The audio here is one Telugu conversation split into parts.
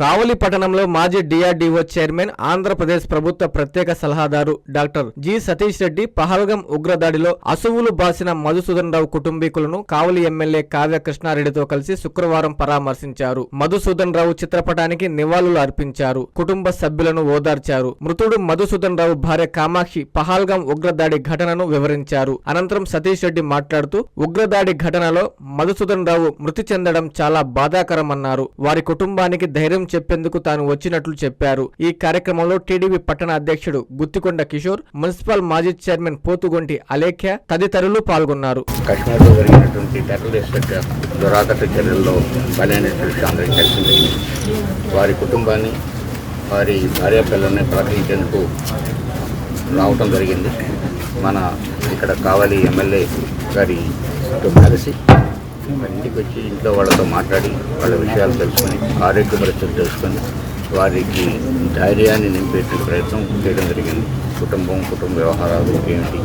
కావలి పట్టణంలో మాజీ డిఆర్డీఓ చైర్మన్ ఆంధ్రప్రదేశ్ ప్రభుత్వ ప్రత్యేక సలహాదారు డాక్టర్ జి సతీష్ రెడ్డి పహల్గం ఉగ్రదాడిలో అసువులు బాసిన మధుసూదన్ రావు కుటుంబీకులను కావలి ఎమ్మెల్యే కావ్య కృష్ణారెడ్డితో కలిసి శుక్రవారం పరామర్శించారు. మధుసూదన్ రావు చిత్రపటానికి నివాళులు అర్పించారు. కుటుంబ సభ్యులను ఓదార్చారు. మృతుడు మధుసూదన్ రావు భార్య కామాక్షి పహల్గం ఉగ్రదాడి ఘటనను వివరించారు. అనంతరం సతీష్ రెడ్డి మాట్లాడుతూ ఉగ్రదాడి ఘటనలో మధుసూదన్ రావు మృతి చెందడం చాలా బాధాకరమన్నారు. వారి కుటుంబానికి ధైర్యం చెప్పేందుకు తాను వచ్చినట్లు చెప్పారు. ఈ కార్యక్రమంలో టీడీపీ పట్టణ అధ్యక్షుడు గుత్తికొండ కిషోర్, మున్సిపల్ మాజీ చైర్మన్ పోతుగొంటి అలేఖ్య తదితరులు పాల్గొన్నారు. కశ్మీర్లో జరిగినటువంటి టెర్రరిస్ట్ దురాఘాత చర్యల్లో బలైనటువంటి అందరికీ తెలిసింది. వారి కుటుంబాన్ని, వారి భార్య పిల్లల్ని పలకరించేందుకు రావటం జరిగింది. మన ఇక్కడ కావలి ఎమ్మెల్యే గారితో కలిసి ఇంటికి వచ్చి ఇంట్లో వాళ్ళతో మాట్లాడి వాళ్ళ విషయాలు తెలుసుకొని, ఆరోగ్య పరిస్థితులు తెలుసుకొని వారికి ధైర్యాన్ని నింపేట ప్రయత్నం చేయడం జరిగింది. కుటుంబ వ్యవహారాలు ఏమిటి,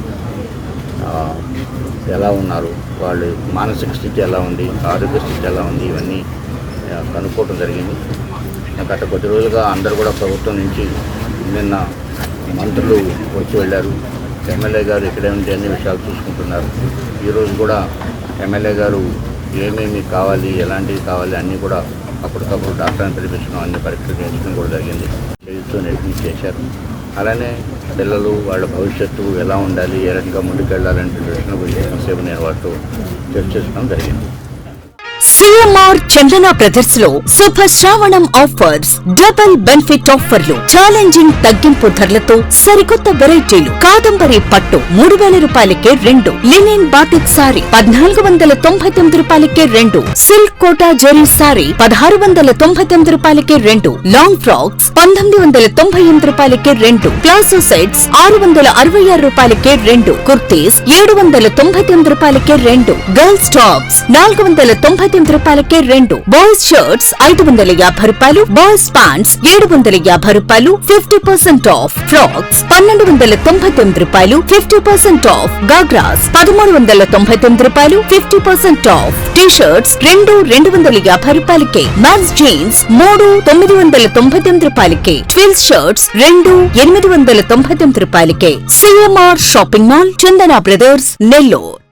ఎలా ఉన్నారు, వాళ్ళు మానసిక స్థితి ఎలా ఉంది, ఆరోగ్య స్థితి ఎలా ఉంది, ఇవన్నీ కనుక్కోవడం జరిగింది. గత కొద్ది రోజులుగా అందరూ కూడా ప్రభుత్వం నుంచి నిన్న మంత్రులు వచ్చి వెళ్ళారు. ఎమ్మెల్యే గారు ఇక్కడే ఉండి అన్ని విషయాలు చూసుకుంటున్నారు. ఈరోజు కూడా ఎమ్మెల్యే గారు ఏమేమి కావాలి, ఎలాంటివి కావాలి అన్నీ కూడా అప్పటికప్పుడు డాక్టర్ని పిలిపించడం, అన్ని పరీక్షలు చేయించడం కూడా జరిగింది. చేస్తూ చేశారు. అలానే పిల్లలు వాళ్ళ భవిష్యత్తు ఎలా ఉండాలి, ఏ రకంగా ముందుకెళ్ళాలంటే విషయం గురించి ఎంతసేపు నేను వాటితో చర్చించడం జరిగింది. సిఎంఆర్ చందన బ్రదర్స్ లో శుభ శ్రావణం ఆఫర్స్, డబుల్ బెనిఫిట్ ఆఫర్లు, ఛాలెంజింగ్ తగ్గింపు ధరలతో సరికొత్త వెరైటీలు. కాదంబరి పట్టు 3000 రూపాయలకే 2, లినెన్ బాటిక్ సారీ 1499 రూపాయలకే 2, సిల్క్ కోటా జరీ సారీ 1699 రూపాయలకే 2, లాంగ్ ఫ్రాక్స్ 1998 రూపాయలకే 2, ప్లాజో సెట్స్ 666 రూపాయలకే 2, కుర్తీస్ 799 రూపాయలకే 2, గర్ల్స్ టాప్స్ 499 రూపాయలకే 2, బాయ్స్ షర్ట్స్ 550 రూపాయలు, బాయ్స్ ప్యాంట్స్ 750 రూపాయలు 50% ఆఫ్, ఫ్రాక్స్ 1299 రూపాయలు 50% ఆఫ్, గాగ్రాస్ 1399 రూపాయలు 50% ఆఫ్, టీ షర్ట్స్ 250 రూపాయలకే, మ్యాక్స్ జీన్స్ 999 రూపాయలకే, ట్విల్స్ షర్ట్స్ 899 రూపాయలకే. సిఎంఆర్ షాపింగ్ మాల్, చందన బ్రదర్స్, నెల్లూరు.